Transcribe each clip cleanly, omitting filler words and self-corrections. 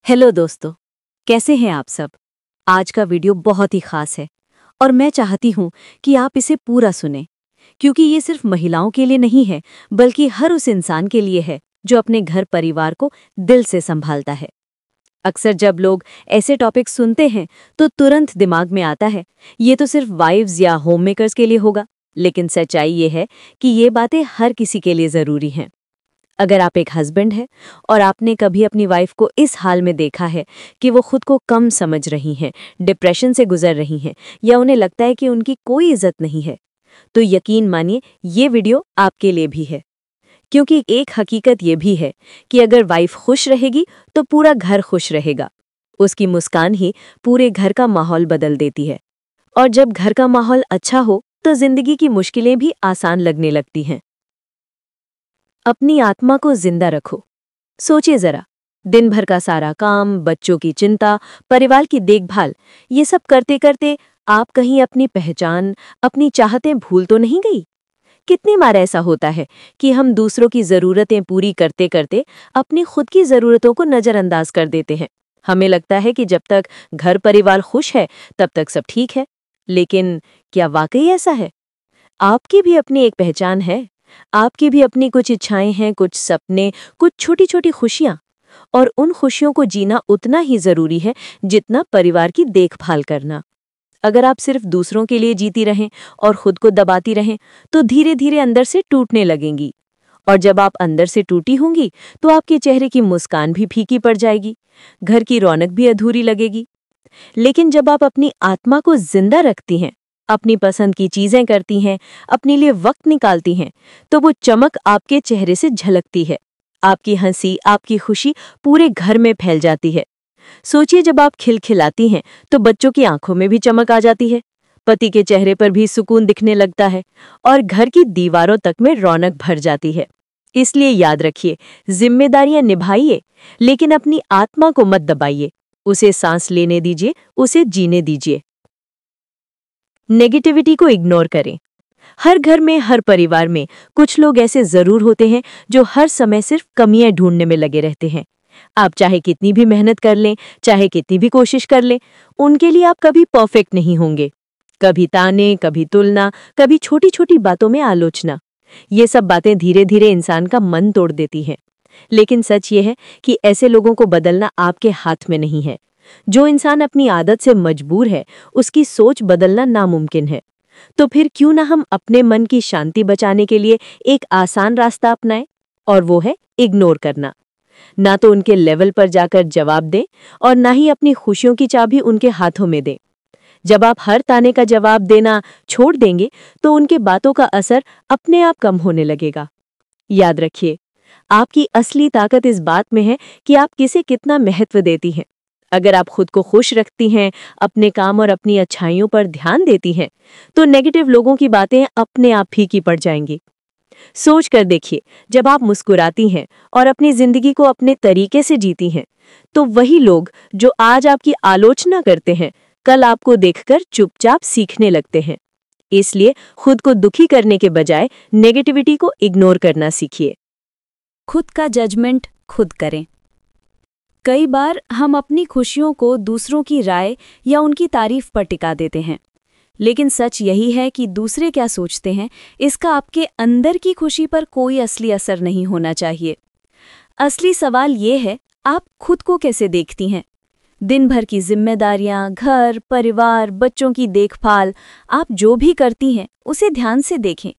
Hello दोस्तों, कैसे हैं आप सब। आज का वीडियो बहुत ही खास है और मैं चाहती हूँ कि आप इसे पूरा सुनें, क्योंकि ये सिर्फ महिलाओं के लिए नहीं है बल्कि हर उस इंसान के लिए है जो अपने घर परिवार को दिल से संभालता है। अक्सर जब लोग ऐसे टॉपिक सुनते हैं तो तुरंत दिमाग में आता है ये तो सिर्फ वाइव्स या होम मेकर्स के लिए होगा, लेकिन सच्चाई ये है कि ये बातें हर किसी के लिए ज़रूरी हैं। अगर आप एक हस्बैंड हैं और आपने कभी अपनी वाइफ को इस हाल में देखा है कि वो खुद को कम समझ रही हैं, डिप्रेशन से गुजर रही हैं या उन्हें लगता है कि उनकी कोई इज्जत नहीं है, तो यकीन मानिए ये वीडियो आपके लिए भी है। क्योंकि एक हकीकत ये भी है कि अगर वाइफ खुश रहेगी तो पूरा घर खुश रहेगा। उसकी मुस्कान ही पूरे घर का माहौल बदल देती है, और जब घर का माहौल अच्छा हो तो जिंदगी की मुश्किलें भी आसान लगने लगती हैं। अपनी आत्मा को जिंदा रखो। सोचिए जरा, दिन भर का सारा काम, बच्चों की चिंता, परिवार की देखभाल, ये सब करते करते आप कहीं अपनी पहचान, अपनी चाहतें भूल तो नहीं गई। कितनी बार ऐसा होता है कि हम दूसरों की जरूरतें पूरी करते करते अपनी खुद की जरूरतों को नजरअंदाज कर देते हैं। हमें लगता है कि जब तक घर परिवार खुश है तब तक सब ठीक है, लेकिन क्या वाकई ऐसा है? आपकी भी अपनी एक पहचान है, आपकी भी अपनी कुछ इच्छाएं हैं, कुछ सपने, कुछ छोटी छोटी खुशियां, और उन खुशियों को जीना उतना ही जरूरी है जितना परिवार की देखभाल करना। अगर आप सिर्फ दूसरों के लिए जीती रहें और खुद को दबाती रहें तो धीरे धीरे अंदर से टूटने लगेंगी, और जब आप अंदर से टूटी होंगी तो आपके चेहरे की मुस्कान भी फीकी पड़ जाएगी, घर की रौनक भी अधूरी लगेगी। लेकिन जब आप अपनी आत्मा को जिंदा रखती हैं, अपनी पसंद की चीजें करती हैं, अपने लिए वक्त निकालती हैं, तो वो चमक आपके चेहरे से झलकती है। आपकी हंसी, आपकी खुशी पूरे घर में फैल जाती है। सोचिए, जब आप खिलखिलाती हैं तो बच्चों की आंखों में भी चमक आ जाती है, पति के चेहरे पर भी सुकून दिखने लगता है, और घर की दीवारों तक में रौनक भर जाती है। इसलिए याद रखिए, जिम्मेदारियां निभाइए, लेकिन अपनी आत्मा को मत दबाइए। उसे सांस लेने दीजिए, उसे जीने दीजिए। नेगेटिविटी को इग्नोर करें। हर घर में, हर परिवार में कुछ लोग ऐसे जरूर होते हैं जो हर समय सिर्फ कमियां ढूंढने में लगे रहते हैं। आप चाहे कितनी भी मेहनत कर लें, चाहे कितनी भी कोशिश कर लें, उनके लिए आप कभी परफेक्ट नहीं होंगे। कभी ताने, कभी तुलना, कभी छोटी छोटी बातों में आलोचना, ये सब बातें धीरे धीरे इंसान का मन तोड़ देती हैं। लेकिन सच ये है कि ऐसे लोगों को बदलना आपके हाथ में नहीं है। जो इंसान अपनी आदत से मजबूर है, उसकी सोच बदलना नामुमकिन है। तो फिर क्यों ना हम अपने मन की शांति बचाने के लिए एक आसान रास्ता अपनाएं, और वो है इग्नोर करना। ना तो उनके लेवल पर जाकर जवाब दें और ना ही अपनी खुशियों की चाबी उनके हाथों में दें। जब आप हर ताने का जवाब देना छोड़ देंगे तो उनके बातों का असर अपने आप कम होने लगेगा। याद रखिए, आपकी असली ताकत इस बात में है कि आप किसे कितना महत्व देती हैं। अगर आप खुद को खुश रखती हैं, अपने काम और अपनी अच्छाइयों पर ध्यान देती हैं, तो नेगेटिव लोगों की बातें अपने आप फीकी पड़ जाएंगी। सोच कर देखिए, जब आप मुस्कुराती हैं और अपनी जिंदगी को अपने तरीके से जीती हैं, तो वही लोग जो आज आपकी आलोचना करते हैं, कल आपको देखकर चुपचाप सीखने लगते हैं। इसलिए खुद को दुखी करने के बजाय नेगेटिविटी को इग्नोर करना सीखिए। खुद का जजमेंट खुद करें। कई बार हम अपनी खुशियों को दूसरों की राय या उनकी तारीफ पर टिका देते हैं, लेकिन सच यही है कि दूसरे क्या सोचते हैं, इसका आपके अंदर की खुशी पर कोई असली असर नहीं होना चाहिए। असली सवाल ये है, आप खुद को कैसे देखती हैं। दिन भर की जिम्मेदारियां, घर, परिवार, बच्चों की देखभाल, आप जो भी करती हैं उसे ध्यान से देखें।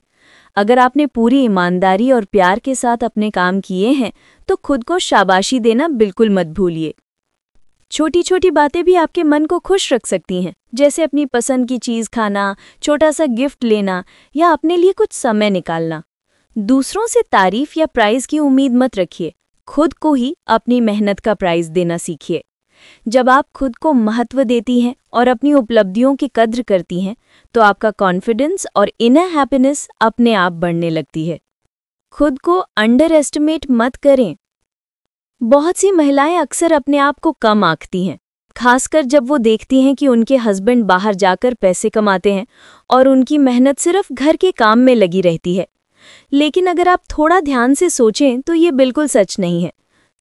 अगर आपने पूरी ईमानदारी और प्यार के साथ अपने काम किए हैं तो खुद को शाबाशी देना बिल्कुल मत भूलिए। छोटी छोटी बातें भी आपके मन को खुश रख सकती हैं, जैसे अपनी पसंद की चीज़ खाना, छोटा सा गिफ्ट लेना या अपने लिए कुछ समय निकालना। दूसरों से तारीफ या प्राइज़ की उम्मीद मत रखिए, खुद को ही अपनी मेहनत का प्राइज़ देना सीखिए। जब आप खुद को महत्व देती हैं और अपनी उपलब्धियों की कद्र करती हैं, तो आपका कॉन्फिडेंस और इनर हैप्पीनेस अपने आप बढ़ने लगती है। खुद को अंडर एस्टिमेट मत करें। बहुत सी महिलाएं अक्सर अपने आप को कम आंकती हैं, खासकर जब वो देखती हैं कि उनके हस्बैंड बाहर जाकर पैसे कमाते हैं और उनकी मेहनत सिर्फ घर के काम में लगी रहती है। लेकिन अगर आप थोड़ा ध्यान से सोचें तो ये बिल्कुल सच नहीं है।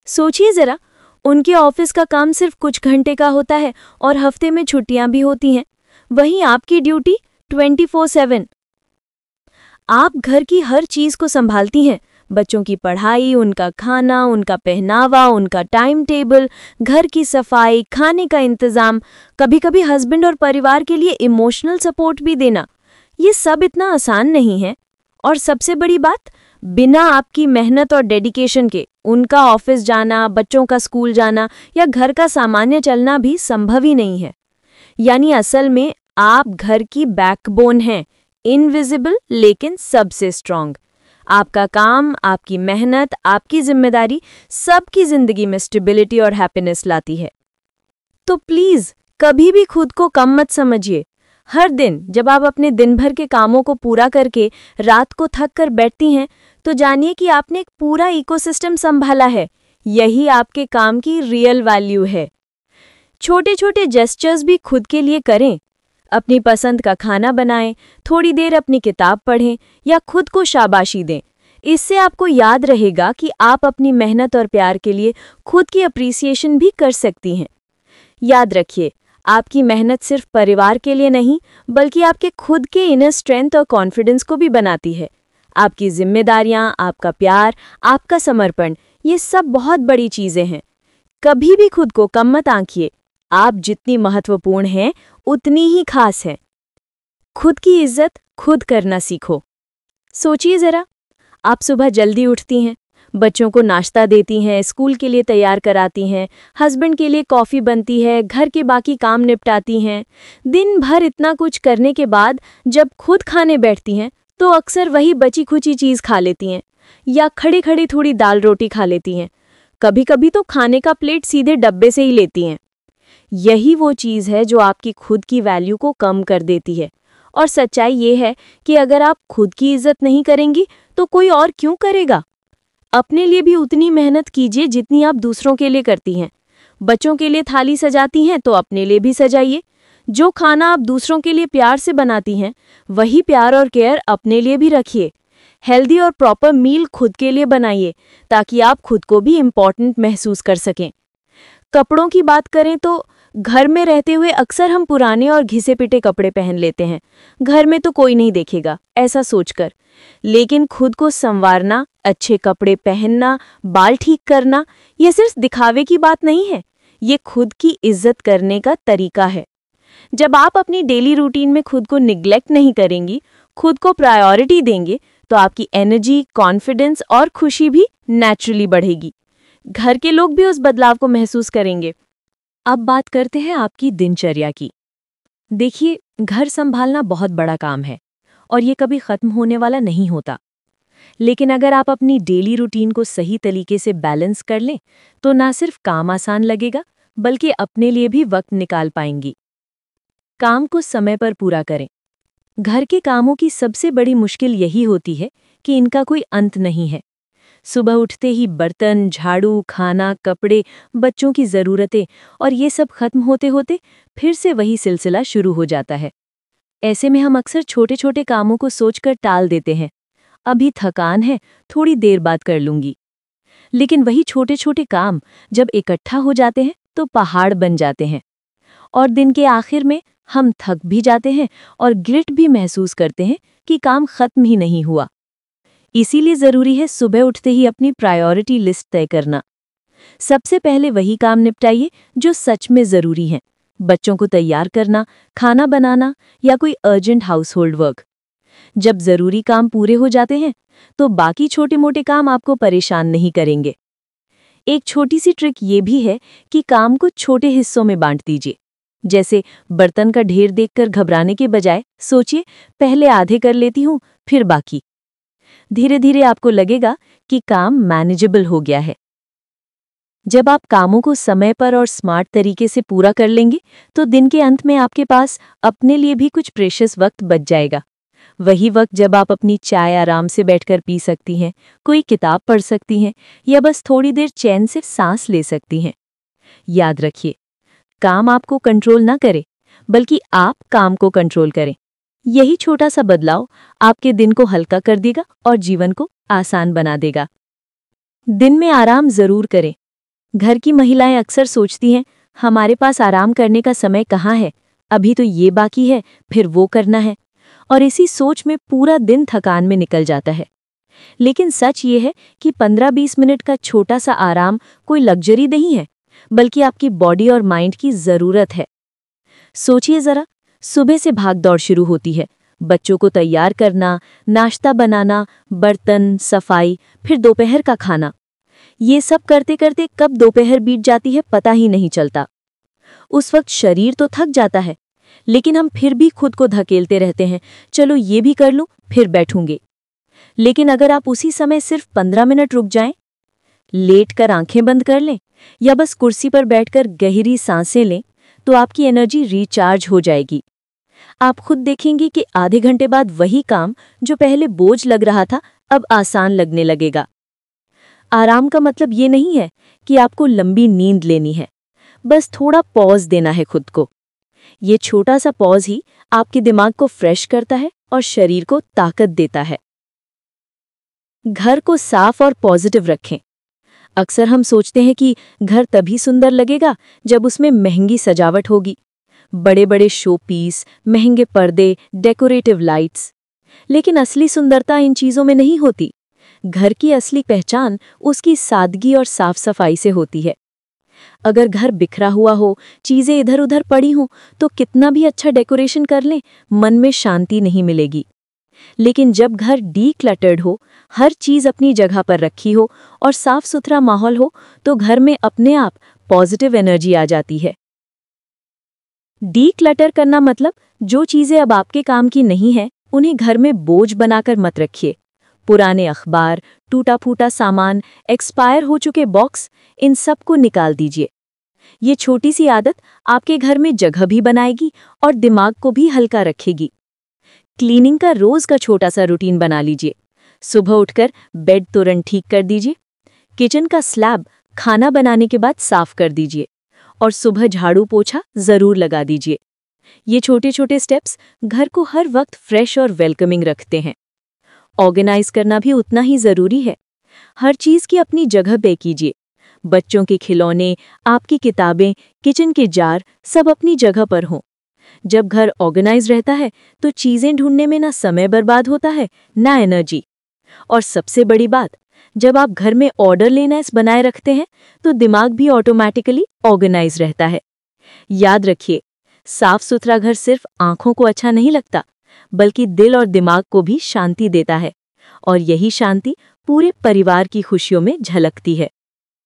सोचिए जरा, उनके ऑफिस का काम सिर्फ कुछ घंटे का होता है और हफ्ते में छुट्टियां भी होती हैं। वहीं आपकी ड्यूटी 24/7। आप घर की हर चीज को संभालती हैं, बच्चों की पढ़ाई, उनका खाना, उनका पहनावा, उनका टाइम टेबल, घर की सफाई, खाने का इंतजाम, कभी-कभी हस्बैंड और परिवार के लिए इमोशनल सपोर्ट भी देना। ये सब इतना आसान नहीं है। और सबसे बड़ी बात, बिना आपकी मेहनत और डेडिकेशन के उनका ऑफिस जाना, बच्चों का स्कूल जाना या घर का सामान्य चलना भी संभव ही नहीं है। यानी असल में आप घर की बैकबोन हैं, इनविजिबल लेकिन सबसे स्ट्रांग। आपका काम, आपकी मेहनत, आपकी जिम्मेदारी सबकी जिंदगी में स्टेबिलिटी और हैप्पीनेस लाती है। तो प्लीज कभी भी खुद को कम मत समझिए। हर दिन जब आप अपने दिन भर के कामों को पूरा करके रात को थक कर बैठती हैं, तो जानिए कि आपने एक पूरा इकोसिस्टम संभाला है। यही आपके काम की रियल वैल्यू है। छोटे छोटे जेस्चर्स भी खुद के लिए करें। अपनी पसंद का खाना बनाएं, थोड़ी देर अपनी किताब पढ़ें या खुद को शाबाशी दें। इससे आपको याद रहेगा कि आप अपनी मेहनत और प्यार के लिए खुद की अप्रिसिएशन भी कर सकती हैं। याद रखिए, आपकी मेहनत सिर्फ परिवार के लिए नहीं, बल्कि आपके खुद के इनर स्ट्रेंथ और कॉन्फिडेंस को भी बनाती है। आपकी जिम्मेदारियां, आपका प्यार, आपका समर्पण, ये सब बहुत बड़ी चीजें हैं। कभी भी खुद को कम मत आंकिए। आप जितनी महत्वपूर्ण हैं, उतनी ही खास हैं। खुद की इज्जत खुद करना सीखो। सोचिए जरा, आप सुबह जल्दी उठती हैं, बच्चों को नाश्ता देती हैं, स्कूल के लिए तैयार कराती हैं, हस्बैंड के लिए कॉफ़ी बनती है, घर के बाकी काम निपटाती हैं। दिन भर इतना कुछ करने के बाद जब खुद खाने बैठती हैं, तो अक्सर वही बची खुची चीज़ खा लेती हैं या खड़ी खड़ी थोड़ी दाल रोटी खा लेती हैं। कभी कभी तो खाने का प्लेट सीधे डब्बे से ही लेती हैं। यही वो चीज़ है जो आपकी खुद की वैल्यू को कम कर देती है। और सच्चाई ये है कि अगर आप खुद की इज्जत नहीं करेंगी, तो कोई और क्यों करेगा? अपने लिए भी उतनी मेहनत कीजिए जितनी आप दूसरों के लिए करती हैं। बच्चों के लिए थाली सजाती हैं तो अपने लिए भी सजाइए। जो खाना आप दूसरों के लिए प्यार से बनाती हैं, वही प्यार और केयर अपने लिए भी रखिए। हेल्दी और प्रॉपर मील खुद के लिए बनाइए, ताकि आप खुद को भी इम्पोर्टेंट महसूस कर सकें। कपड़ों की बात करें तो घर में रहते हुए अक्सर हम पुराने और घिसे पिटे कपड़े पहन लेते हैं। घर में तो कोई नहीं देखेगा, ऐसा सोचकर। लेकिन खुद को संवारना, अच्छे कपड़े पहनना, बाल ठीक करना, ये सिर्फ दिखावे की बात नहीं है, ये खुद की इज्जत करने का तरीका है। जब आप अपनी डेली रूटीन में खुद को निग्लेक्ट नहीं करेंगी, खुद को प्रायोरिटी देंगे, तो आपकी एनर्जी, कॉन्फिडेंस और खुशी भी नेचुरली बढ़ेगी। घर के लोग भी उस बदलाव को महसूस करेंगे। अब बात करते हैं आपकी दिनचर्या की। देखिए, घर संभालना बहुत बड़ा काम है और ये कभी खत्म होने वाला नहीं होता। लेकिन अगर आप अपनी डेली रूटीन को सही तरीके से बैलेंस कर लें, तो ना सिर्फ काम आसान लगेगा, बल्कि अपने लिए भी वक्त निकाल पाएंगी। काम को समय पर पूरा करें। घर के कामों की सबसे बड़ी मुश्किल यही होती है कि इनका कोई अंत नहीं है। सुबह उठते ही बर्तन, झाड़ू, खाना, कपड़े, बच्चों की ज़रूरतें और ये सब खत्म होते होते फिर से वही सिलसिला शुरू हो जाता है। ऐसे में हम अक्सर छोटे छोटे कामों को सोचकर टाल देते हैं। अभी थकान है, थोड़ी देर बाद कर लूंगी। लेकिन वही छोटे छोटे काम जब इकट्ठा हो जाते हैं तो पहाड़ बन जाते हैं। और दिन के आखिर में हम थक भी जाते हैं और गिल्ट भी महसूस करते हैं कि काम खत्म ही नहीं हुआ। इसीलिए ज़रूरी है सुबह उठते ही अपनी प्रायोरिटी लिस्ट तय करना। सबसे पहले वही काम निपटाइए जो सच में ज़रूरी हैं। बच्चों को तैयार करना, खाना बनाना या कोई अर्जेंट हाउस होल्ड वर्क। जब ज़रूरी काम पूरे हो जाते हैं, तो बाकी छोटे मोटे काम आपको परेशान नहीं करेंगे। एक छोटी सी ट्रिक ये भी है कि काम को छोटे हिस्सों में बांट दीजिए। जैसे बर्तन का ढेर देखकर घबराने के बजाय सोचिए, पहले आधे कर लेती हूँ, फिर बाकी। धीरे धीरे आपको लगेगा कि काम मैनेजेबल हो गया है। जब आप कामों को समय पर और स्मार्ट तरीके से पूरा कर लेंगे, तो दिन के अंत में आपके पास अपने लिए भी कुछ प्रेशियस वक्त बच जाएगा। वही वक्त जब आप अपनी चाय आराम से बैठकर पी सकती हैं, कोई किताब पढ़ सकती हैं या बस थोड़ी देर चैन से सांस ले सकती हैं। याद रखिए, काम आपको कंट्रोल ना करे, बल्कि आप काम को कंट्रोल करें। यही छोटा सा बदलाव आपके दिन को हल्का कर देगा और जीवन को आसान बना देगा। दिन में आराम जरूर करें। घर की महिलाएं अक्सर सोचती हैं, हमारे पास आराम करने का समय कहाँ है, अभी तो ये बाकी है, फिर वो करना है, और इसी सोच में पूरा दिन थकान में निकल जाता है। लेकिन सच ये है कि 15-20 मिनट का छोटा सा आराम कोई लग्जरी नहीं है, बल्कि आपकी बॉडी और माइंड की ज़रूरत है। सोचिए ज़रा, सुबह से भागदौड़ शुरू होती है, बच्चों को तैयार करना, नाश्ता बनाना, बर्तन, सफाई, फिर दोपहर का खाना। ये सब करते करते कब दोपहर बीत जाती है पता ही नहीं चलता। उस वक्त शरीर तो थक जाता है, लेकिन हम फिर भी खुद को धकेलते रहते हैं, चलो ये भी कर लूं, फिर बैठूंगे। लेकिन अगर आप उसी समय सिर्फ 15 मिनट रुक जाएं, लेटकर आंखें बंद कर लें या बस कुर्सी पर बैठकर गहरी सांसें लें, तो आपकी एनर्जी रिचार्ज हो जाएगी। आप खुद देखेंगे कि आधे घंटे बाद वही काम जो पहले बोझ लग रहा था, अब आसान लगने लगेगा। आराम का मतलब ये नहीं है कि आपको लंबी नींद लेनी है, बस थोड़ा पॉज देना है खुद को। ये छोटा सा पॉज ही आपके दिमाग को फ्रेश करता है और शरीर को ताकत देता है। घर को साफ और पॉजिटिव रखें। अक्सर हम सोचते हैं कि घर तभी सुंदर लगेगा जब उसमें महंगी सजावट होगी, बड़े बड़े शो पीस, महंगे पर्दे, डेकोरेटिव लाइट्स। लेकिन असली सुंदरता इन चीज़ों में नहीं होती। घर की असली पहचान उसकी सादगी और साफ सफाई से होती है। अगर घर बिखरा हुआ हो, चीज़ें इधर उधर पड़ी हों, तो कितना भी अच्छा डेकोरेशन कर लें, मन में शांति नहीं मिलेगी। लेकिन जब घर डीक्लटर्ड हो, हर चीज़ अपनी जगह पर रखी हो और साफ सुथरा माहौल हो, तो घर में अपने आप पॉजिटिव एनर्जी आ जाती है। डीक्लटर करना मतलब जो चीज़ें अब आपके काम की नहीं है, उन्हें घर में बोझ बनाकर मत रखिए। पुराने अखबार, टूटा फूटा सामान, एक्सपायर हो चुके बॉक्स, इन सब को निकाल दीजिए। ये छोटी सी आदत आपके घर में जगह भी बनाएगी और दिमाग को भी हल्का रखेगी। क्लीनिंग का रोज का छोटा सा रूटीन बना लीजिए। सुबह उठकर बेड तुरंत ठीक कर दीजिए, किचन का स्लैब खाना बनाने के बाद साफ कर दीजिए और सुबह झाड़ू पोछा जरूर लगा दीजिए। ये छोटे छोटे स्टेप्स घर को हर वक्त फ्रेश और वेलकमिंग रखते हैं। ऑर्गेनाइज करना भी उतना ही जरूरी है। हर चीज की अपनी जगह पे कीजिए। बच्चों के खिलौने, आपकी किताबें, किचन के जार सब अपनी जगह पर हों। जब घर ऑर्गेनाइज रहता है तो चीजें ढूंढने में ना समय बर्बाद होता है, ना एनर्जी। और सबसे बड़ी बात, जब आप घर में ऑर्डरलीनेस बनाए रखते हैं तो दिमाग भी ऑटोमेटिकली ऑर्गेनाइज रहता है। याद रखिए, साफ सुथरा घर सिर्फ आंखों को अच्छा नहीं लगता, बल्कि दिल और दिमाग को भी शांति देता है, और यही शांति पूरे परिवार की खुशियों में झलकती है।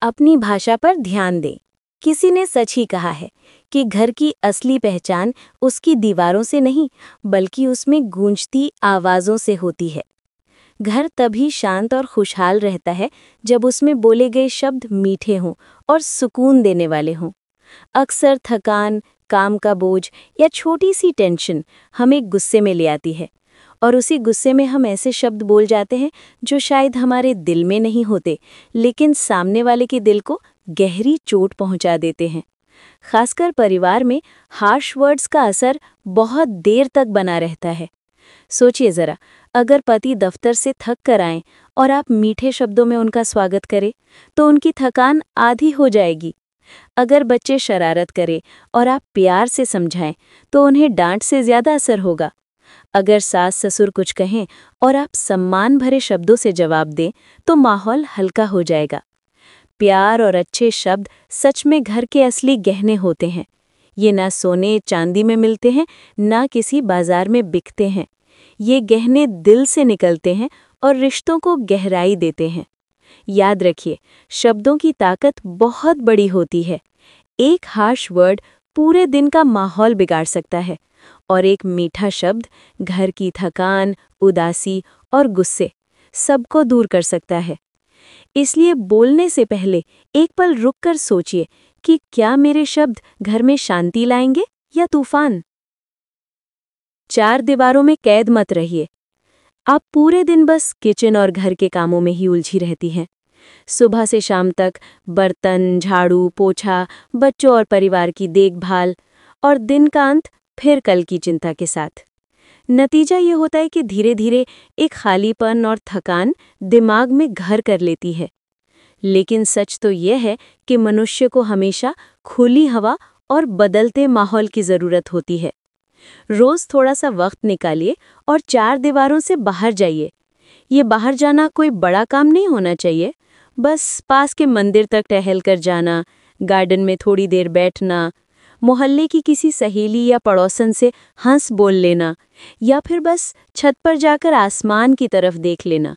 अपनी भाषा पर ध्यान दें। किसी ने सच ही कहा है कि घर की असली पहचान उसकी दीवारों से नहीं, बल्कि उसमें गूंजती आवाज़ों से होती है। घर तभी शांत और खुशहाल रहता है जब उसमें बोले गए शब्द मीठे हों और सुकून देने वाले हों। अक्सर थकान, काम का बोझ या छोटी सी टेंशन हमें गुस्से में ले आती है, और उसी गुस्से में हम ऐसे शब्द बोल जाते हैं जो शायद हमारे दिल में नहीं होते, लेकिन सामने वाले के दिल को गहरी चोट पहुंचा देते हैं। खासकर परिवार में हार्श वर्ड्स का असर बहुत देर तक बना रहता है। सोचिए ज़रा, अगर पति दफ्तर से थक कर आएं और आप मीठे शब्दों में उनका स्वागत करें, तो उनकी थकान आधी हो जाएगी। अगर बच्चे शरारत करें और आप प्यार से समझाएं, तो उन्हें डांट से ज़्यादा असर होगा। अगर सास ससुर कुछ कहें और आप सम्मान भरे शब्दों से जवाब दें, तो माहौल हल्का हो जाएगा। प्यार और अच्छे शब्द सच में घर के असली गहने होते हैं। ये ना सोने चांदी में मिलते हैं, ना किसी बाजार में बिकते हैं। ये गहने दिल से निकलते हैं और रिश्तों को गहराई देते हैं। याद रखिए, शब्दों की ताकत बहुत बड़ी होती है। एक हार्श वर्ड पूरे दिन का माहौल बिगाड़ सकता है, और एक मीठा शब्द घर की थकान, उदासी और गुस्से सबको दूर कर सकता है। इसलिए बोलने से पहले एक पल रुककर सोचिए कि क्या मेरे शब्द घर में शांति लाएंगे या तूफान। 4 दीवारों में कैद मत रहिए। आप पूरे दिन बस किचन और घर के कामों में ही उलझी रहती हैं। सुबह से शाम तक बर्तन, झाड़ू, पोछा, बच्चों और परिवार की देखभाल, और दिन का अंत फिर कल की चिंता के साथ। नतीजा ये होता है कि धीरे धीरे एक खालीपन और थकान दिमाग में घर कर लेती है। लेकिन सच तो यह है कि मनुष्य को हमेशा खुली हवा और बदलते माहौल की ज़रूरत होती है। रोज़ थोड़ा सा वक्त निकालिए और 4 दीवारों से बाहर जाइए। ये बाहर जाना कोई बड़ा काम नहीं होना चाहिए, बस पास के मंदिर तक टहल कर जाना, गार्डन में थोड़ी देर बैठना, मोहल्ले की किसी सहेली या पड़ोसन से हंस बोल लेना, या फिर बस छत पर जाकर आसमान की तरफ देख लेना।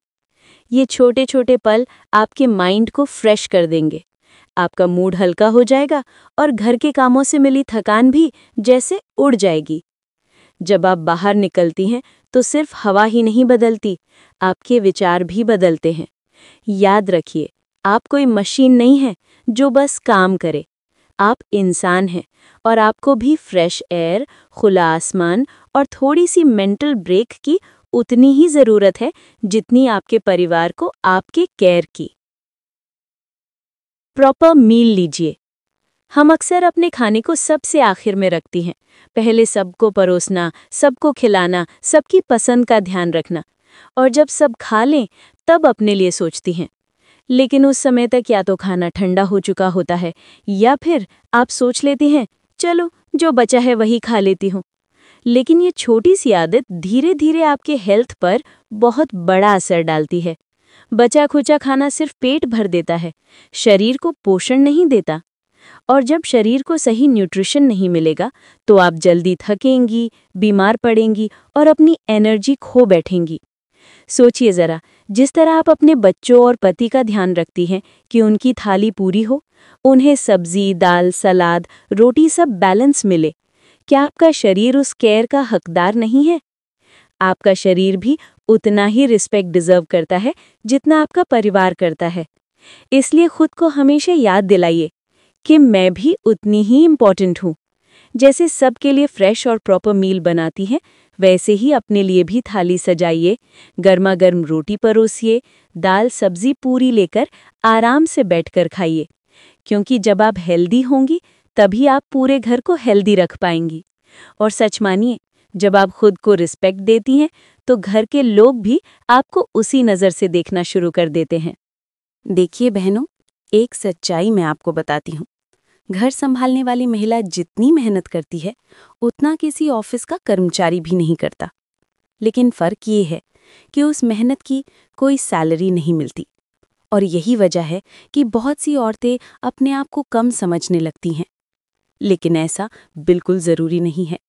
ये छोटे छोटे पल आपके माइंड को फ्रेश कर देंगे, आपका मूड हल्का हो जाएगा और घर के कामों से मिली थकान भी जैसे उड़ जाएगी। जब आप बाहर निकलती हैं तो सिर्फ हवा ही नहीं बदलती, आपके विचार भी बदलते हैं। याद रखिए, आप कोई मशीन नहीं है जो बस काम करे। आप इंसान हैं और आपको भी फ्रेश एयर, खुला आसमान और थोड़ी सी मेंटल ब्रेक की उतनी ही ज़रूरत है जितनी आपके परिवार को आपके केयर की। प्रॉपर मील लीजिए। हम अक्सर अपने खाने को सबसे आखिर में रखती हैं। पहले सबको परोसना, सबको खिलाना, सबकी पसंद का ध्यान रखना, और जब सब खा लें तब अपने लिए सोचती हैं। लेकिन उस समय तक या तो खाना ठंडा हो चुका होता है या फिर आप सोच लेती हैं, चलो जो बचा है वही खा लेती हूँ। लेकिन ये छोटी सी आदत धीरे धीरे आपके हेल्थ पर बहुत बड़ा असर डालती है। बचा खुचा खाना सिर्फ पेट भर देता है, शरीर को पोषण नहीं देता। और जब शरीर को सही न्यूट्रिशन नहीं मिलेगा तो आप जल्दी थकेंगी, बीमार पड़ेंगी और अपनी एनर्जी खो बैठेंगी। सोचिए ज़रा, जिस तरह आप अपने बच्चों और पति का ध्यान रखती हैं कि उनकी थाली पूरी हो, उन्हें सब्जी, दाल, सलाद, रोटी सब बैलेंस मिले, क्या आपका शरीर उस केयर का हकदार नहीं है? आपका शरीर भी उतना ही रिस्पेक्ट डिजर्व करता है जितना आपका परिवार करता है। इसलिए खुद को हमेशा याद दिलाइए कि मैं भी उतनी ही इम्पॉर्टेंट हूँ। जैसे सबके लिए फ्रेश और प्रॉपर मील बनाती हैं, वैसे ही अपने लिए भी थाली सजाइए, गर्मा गर्म रोटी परोसिए, दाल सब्जी पूरी लेकर आराम से बैठकर खाइए। क्योंकि जब आप हेल्दी होंगी तभी आप पूरे घर को हेल्दी रख पाएंगी। और सच मानिए, जब आप खुद को रिस्पेक्ट देती हैं तो घर के लोग भी आपको उसी नज़र से देखना शुरू कर देते हैं। देखिए बहनों, एक सच्चाई मैं आपको बताती हूँ। घर संभालने वाली महिला जितनी मेहनत करती है उतना किसी ऑफिस का कर्मचारी भी नहीं करता। लेकिन फ़र्क ये है कि उस मेहनत की कोई सैलरी नहीं मिलती। और यही वजह है कि बहुत सी औरतें अपने आप को कम समझने लगती हैं। लेकिन ऐसा बिल्कुल ज़रूरी नहीं है।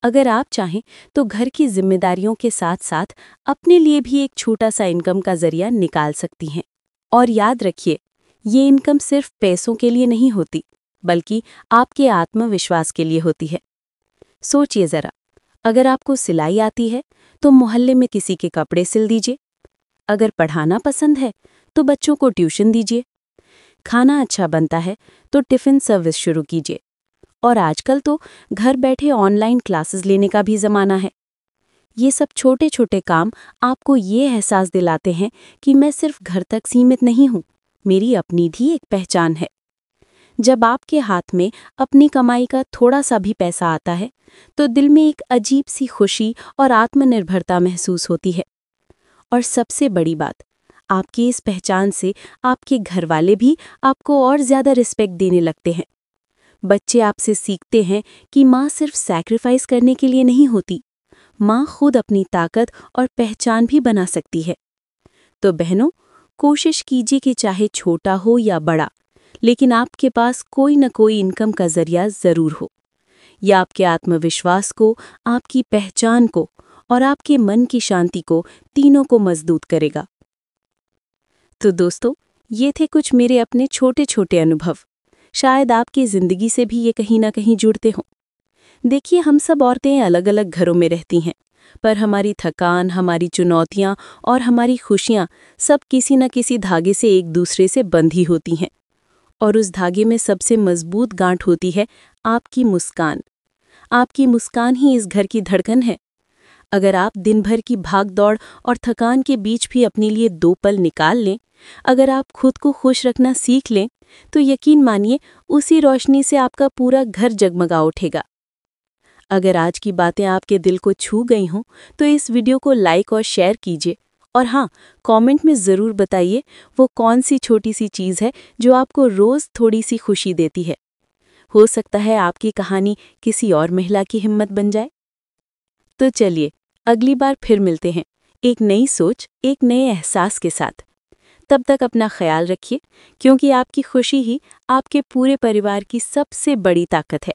अगर आप चाहें तो घर की जिम्मेदारियों के साथ साथ अपने लिए भी एक छोटा सा इनकम का जरिया निकाल सकती हैं। और याद रखिए, ये इनकम सिर्फ पैसों के लिए नहीं होती, बल्कि आपके आत्मविश्वास के लिए होती है। सोचिए ज़रा, अगर आपको सिलाई आती है तो मोहल्ले में किसी के कपड़े सिल दीजिए। अगर पढ़ाना पसंद है तो बच्चों को ट्यूशन दीजिए। खाना अच्छा बनता है तो टिफ़िन सर्विस शुरू कीजिए। और आजकल तो घर बैठे ऑनलाइन क्लासेस लेने का भी ज़माना है। ये सब छोटे छोटे काम आपको ये एहसास दिलाते हैं कि मैं सिर्फ घर तक सीमित नहीं हूँ, मेरी अपनी भी एक पहचान है। जब आपके हाथ में अपनी कमाई का थोड़ा सा भी पैसा आता है तो दिल में एक अजीब सी खुशी और आत्मनिर्भरता महसूस होती है। और सबसे बड़ी बात, आपकी इस पहचान से आपके घरवाले भी आपको और ज़्यादा रिस्पेक्ट देने लगते हैं। बच्चे आपसे सीखते हैं कि माँ सिर्फ सैक्रिफाइस करने के लिए नहीं होती, माँ खुद अपनी ताकत और पहचान भी बना सकती है। तो बहनों, कोशिश कीजिए कि चाहे छोटा हो या बड़ा, लेकिन आपके पास कोई न कोई इनकम का जरिया ज़रूर हो। यह आपके आत्मविश्वास को, आपकी पहचान को और आपके मन की शांति को, तीनों को मजबूत करेगा। तो दोस्तों, ये थे कुछ मेरे अपने छोटे छोटे अनुभव। शायद आपकी ज़िंदगी से भी ये कहीं ना कहीं जुड़ते हों। देखिए, हम सब औरतें अलग अलग घरों में रहती हैं, पर हमारी थकान, हमारी चुनौतियाँ और हमारी खुशियाँ सब किसी न किसी धागे से एक दूसरे से बंधी होती हैं। और उस धागे में सबसे मजबूत गांठ होती है आपकी मुस्कान। आपकी मुस्कान ही इस घर की धड़कन है। अगर आप दिन भर की भाग दौड़ और थकान के बीच भी अपने लिए 2 पल निकाल लें, अगर आप खुद को खुश रखना सीख लें, तो यकीन मानिए उसी रोशनी से आपका पूरा घर जगमगा उठेगा। अगर आज की बातें आपके दिल को छू गई हों तो इस वीडियो को लाइक और शेयर कीजिए और हाँ, कमेंट में ज़रूर बताइए वो कौन सी छोटी सी चीज़ है जो आपको रोज़ थोड़ी सी खुशी देती है। हो सकता है आपकी कहानी किसी और महिला की हिम्मत बन जाए। तो चलिए, अगली बार फिर मिलते हैं, एक नई सोच, एक नए एहसास के साथ। तब तक अपना ख्याल रखिए, क्योंकि आपकी खुशी ही आपके पूरे परिवार की सबसे बड़ी ताकत है।